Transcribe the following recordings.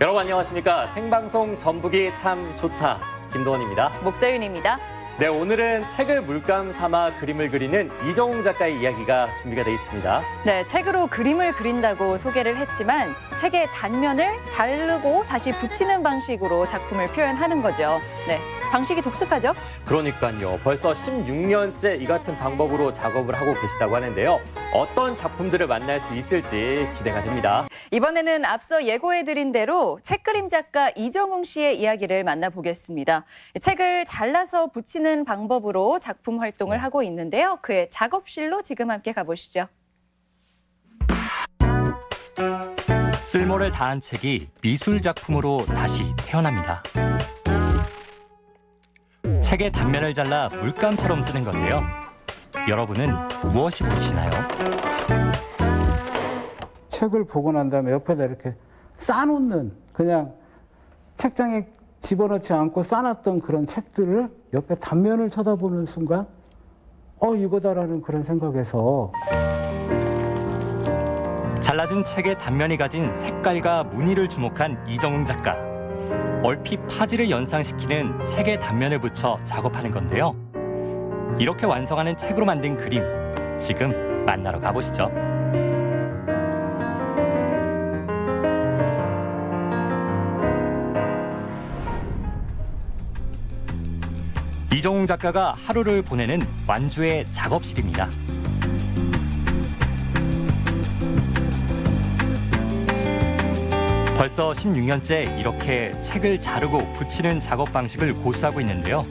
여러분 안녕하십니까. 생방송 전북이 참 좋다. 김도원입니다. 목서윤입니다. 네, 오늘은 책을 물감 삼아 그림을 그리는 이정웅 작가의 이야기가 준비가 돼 있습니다. 네, 책으로 그림을 그린다고 소개를 했지만 책의 단면을 자르고 다시 붙이는 방식으로 작품을 표현하는 거죠. 네, 방식이 독특하죠? 그러니까요. 벌써 16년째 이 같은 방법으로 작업을 하고 계시다고 하는데요. 어떤 작품들을 만날 수 있을지 기대가 됩니다. 이번에는 앞서 예고해드린 대로 책그림 작가 이정웅 씨의 이야기를 만나보겠습니다. 책을 잘라서 붙이는 방법으로 작품 활동을 하고 있는데요. 그의 작업실로 지금 함께 가보시죠. 쓸모를 다한 책이 미술 작품으로 다시 태어납니다. 책의 단면을 잘라 물감처럼 쓰는 건데요. 여러분은 무엇이 보이시나요? 책을 보고 난 다음에 옆에다 이렇게 쌓아놓는, 그냥 책장에 집어넣지 않고 쌓아놨던 그런 책들을 옆에 단면을 쳐다보는 순간 이거다라는 그런 생각에서 잘라진 책의 단면이 가진 색깔과 무늬를 주목한 이정웅 작가. 얼핏 파지를 연상시키는 책의 단면을 붙여 작업하는 건데요. 이렇게 완성하는 책으로 만든 그림, 지금 만나러 가보시죠. 이정웅 작가가 하루를 보내는 완주의 작업실입니다. 벌써 16년째 이렇게 책을 자르고 붙이는 작업 방식을 고수하고 있는데요.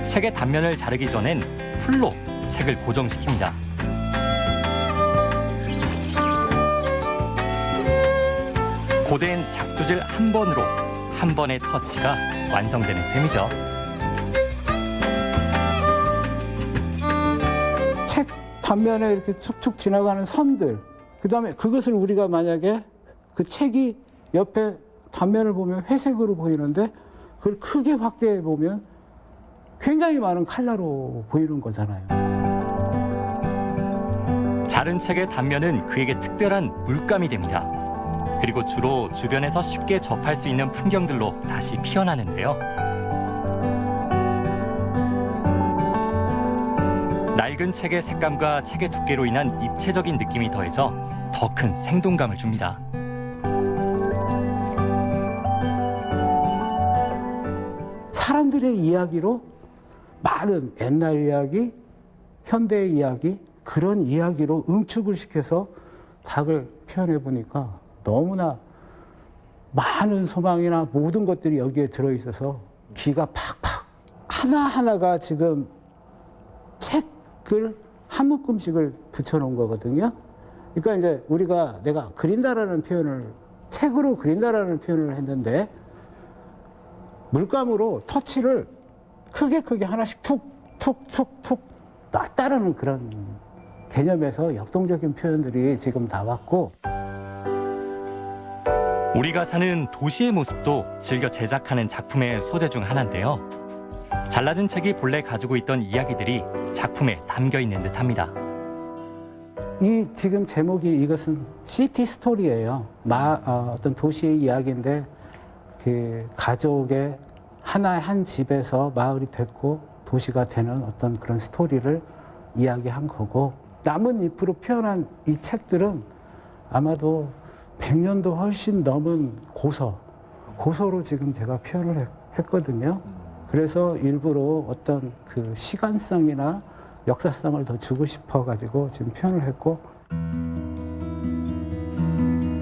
책의 단면을 자르기 전엔 풀로 책을 고정시킵니다. 고된 작두질 한 번으로 한 번의 터치가 완성되는 셈이죠. 책 단면에 이렇게 축축 지나가는 선들, 그다음에 그것을 우리가 만약에 그 책이 옆에 단면을 보면 회색으로 보이는데 그걸 크게 확대해 보면 굉장히 많은 컬러로 보이는 거잖아요. 자른 책의 단면은 그에게 특별한 물감이 됩니다. 그리고 주로 주변에서 쉽게 접할 수 있는 풍경들로 다시 피어나는데요. 낡은 책의 색감과 책의 두께로 인한 입체적인 느낌이 더해져 더 큰 생동감을 줍니다. 사람들의 이야기로 많은 옛날 이야기, 현대의 이야기, 그런 이야기로 응축을 시켜서 닭을 표현해 보니까 너무나 많은 소망이나 모든 것들이 여기에 들어있어서 기가 팍팍. 하나하나가 지금 책을 한 묶음씩을 붙여놓은 거거든요. 그러니까 이제 내가 그린다라는 표현을, 책으로 그린다라는 표현을 했는데 물감으로 터치를 크게 하나씩 툭툭툭툭 놨다라는 그런 개념에서 역동적인 표현들이 지금 나왔고, 우리가 사는 도시의 모습도 즐겨 제작하는 작품의 소재 중 하나인데요. 잘라진 책이 본래 가지고 있던 이야기들이 작품에 담겨 있는 듯합니다. 이 지금 제목이 이것은 시티 스토리예요. 어떤 도시의 이야기인데 그 가족의 한 집에서 마을이 됐고 도시가 되는 어떤 그런 스토리를 이야기한 거고, 나뭇잎으로 표현한 이 책들은 아마도 100년도 훨씬 넘은 고서로 지금 제가 표현을 했거든요. 그래서 일부러 어떤 그 시간성이나 역사성을 더 주고 싶어가지고 지금 표현을 했고.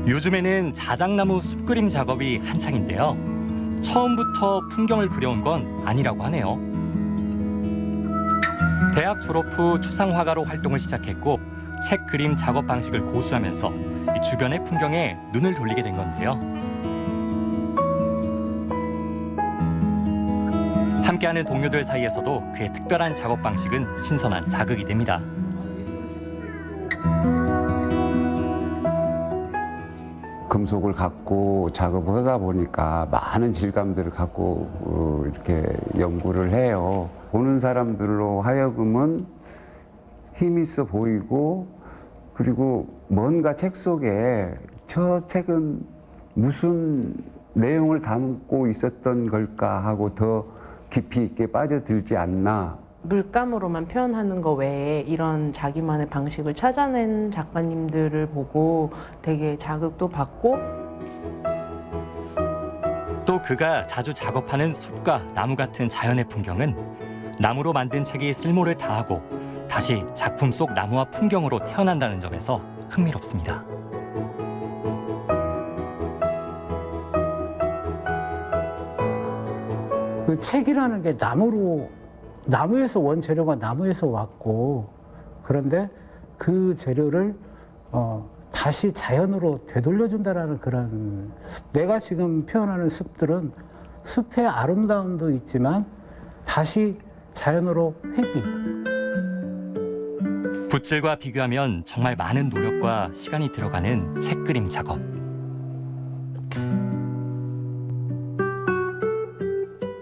요즘에는 자작나무 숲그림 작업이 한창인데요. 처음부터 풍경을 그려온 건 아니라고 하네요. 대학 졸업 후 추상화가로 활동을 시작했고 책 그림 작업 방식을 고수하면서 이 주변의 풍경에 눈을 돌리게 된 건데요. 함께하는 동료들 사이에서도 그의 특별한 작업 방식은 신선한 자극이 됩니다. 금속을 갖고 작업을 하다 보니까 많은 질감들을 갖고 이렇게 연구를 해요. 보는 사람들로 하여금은 힘 있어 보이고, 그리고 뭔가 책 속에 저 책은 무슨 내용을 담고 있었던 걸까 하고 더 깊이 있게 빠져들지 않나. 물감으로만 표현하는 거 외에 이런 자기만의 방식을 찾아낸 작가님들을 보고 되게 자극도 받고 또 그가 자주 작업하는 숲과 나무 같은 자연의 풍경은 나무로 만든 책이 쓸모를 다하고 다시 작품 속 나무와 풍경으로 태어난다는 점에서 흥미롭습니다. 그 책이라는 게 나무에서 원재료가 나무에서 왔고, 그런데 그 재료를 다시 자연으로 되돌려준다라는 그런, 내가 지금 표현하는 숲들은 숲의 아름다움도 있지만 다시 자연으로 회귀. 붓질과 비교하면 정말 많은 노력과 시간이 들어가는 책그림 작업.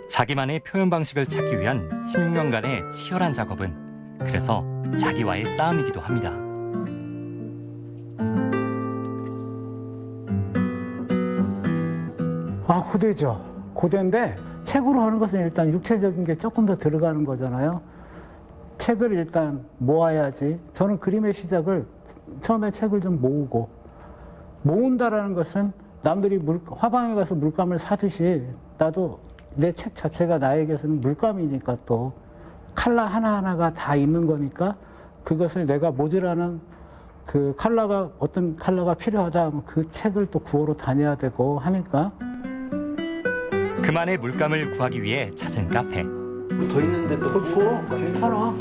자기만의 표현 방식을 찾기 위한 16년간의 치열한 작업은 그래서 자기와의 싸움이기도 합니다. 아, 고되죠. 고된데 책으로 하는 것은 일단 육체적인 게 조금 더 들어가는 거잖아요. 책을 일단 모아야지. 저는 그림의 시작을 처음에 책을 좀 모으고, 모은다라는 것은 남들이 화방에 가서 물감을 사듯이 나도 내 책 자체가 나에게서는 물감이니까 또 컬러 하나하나가 다 있는 거니까 그것을 내가 모자라는 그 컬러가 어떤 컬러가 필요하다 하면 그 책을 또 구하러 다녀야 되고 하니까 그만의 물감을 구하기 위해 찾은 카페. 더 있는데 또 그거 줘. 괜찮아.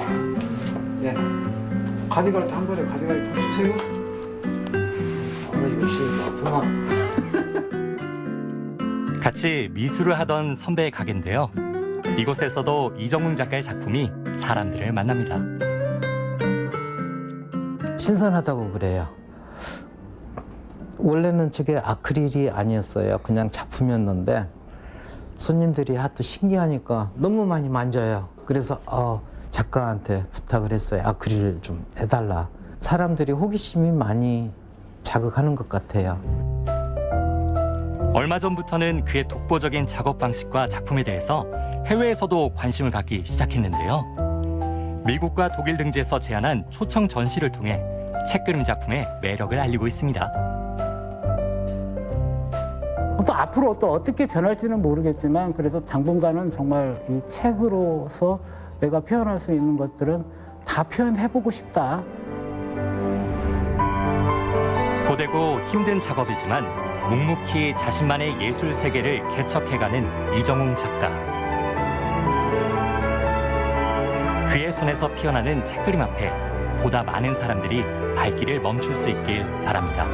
네. 가져갈 때 한 번에 가져갈 때 주세요. 역시 나쁘나. 같이 미술을 하던 선배의 가게인데요. 이곳에서도 이정웅 작가의 작품이 사람들을 만납니다. 신선하다고 그래요. 원래는 저게 아크릴이 아니었어요. 그냥 작품이었는데 손님들이 하도 신기하니까 너무 많이 만져요. 그래서 작가한테 부탁을 했어요. 아크릴을 좀 해달라. 사람들이 호기심이 많이 자극하는 것 같아요. 얼마 전부터는 그의 독보적인 작업 방식과 작품에 대해서 해외에서도 관심을 갖기 시작했는데요. 미국과 독일 등지에서 제안한 초청 전시를 통해 책그림 작품의 매력을 알리고 있습니다. 또 앞으로 또 어떻게 변할지는 모르겠지만 그래도 당분간은 정말 이 책으로서 내가 표현할 수 있는 것들은 다 표현해보고 싶다. 고되고 힘든 작업이지만 묵묵히 자신만의 예술 세계를 개척해가는 이정웅 작가. 그의 손에서 피어나는 책그림 앞에 보다 많은 사람들이 발길을 멈출 수 있길 바랍니다.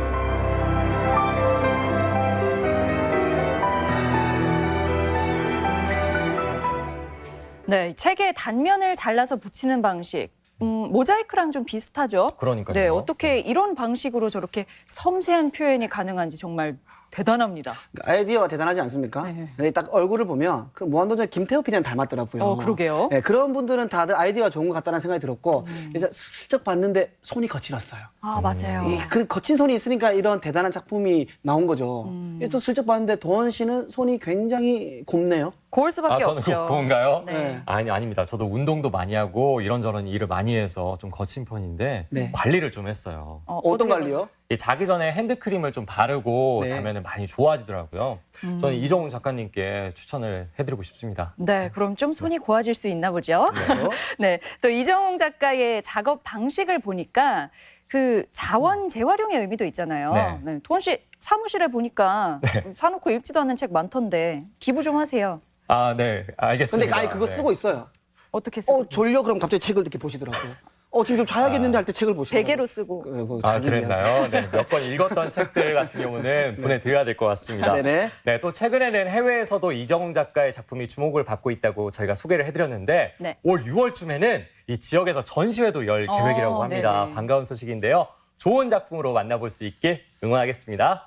네, 책의 단면을 잘라서 붙이는 방식. 모자이크랑 좀 비슷하죠? 그러니까요. 네, 어떻게 이런 방식으로 저렇게 섬세한 표현이 가능한지 정말 대단합니다. 아이디어가 대단하지 않습니까? 네. 네, 딱 얼굴을 보면 그 무한도전 김태호 PD랑 닮았더라고요. 그러게요. 네, 그런 분들은 다들 아이디어가 좋은 것 같다는 생각이 들었고 이제 슬쩍 봤는데 손이 거칠었어요. 아, 맞아요. 그 거친 손이 있으니까 이런 대단한 작품이 나온 거죠. 또 슬쩍 봤는데 도원 씨는 손이 굉장히 곱네요. 고울 수밖에 저는 없죠. 그건가요? 네. 아닙니다. 저도 운동도 많이 하고 이런저런 일을 많이 해서 좀 거친 편인데 네. 관리를 좀 했어요. 어떤 어떻게 관리요? 자기 전에 핸드크림을 좀 바르고 네. 자면은 많이 좋아지더라고요. 저는 이정훈 작가님께 추천을 해드리고 싶습니다. 네, 그럼 좀 손이 고와질 수 있나 보죠. 그렇죠? 네, 또 이정웅 작가의 작업 방식을 보니까 그 자원 재활용의 의미도 있잖아요. 네. 네, 도원 씨 사무실에 보니까 사놓고 읽지도 않는 책 많던데 기부 좀 하세요. 아, 네, 알겠습니다. 근데 아예 그거 네. 쓰고 있어요. 어떻게 쓰고? 졸려 그럼 갑자기 책을 이렇게 보시더라고요. 지금 좀 자야겠는데 할 때 책을 보시더라고요. 베개로 쓰고. 그랬나요? 네, 몇 번 읽었던 책들 같은 경우는 보내드려야 될 것 같습니다. 네네. 네, 또 최근에는 해외에서도 이정웅 작가의 작품이 주목을 받고 있다고 저희가 소개를 해드렸는데 네. 올 6월쯤에는 이 지역에서 전시회도 열 계획이라고 합니다. 네네. 반가운 소식인데요. 좋은 작품으로 만나볼 수 있길 응원하겠습니다.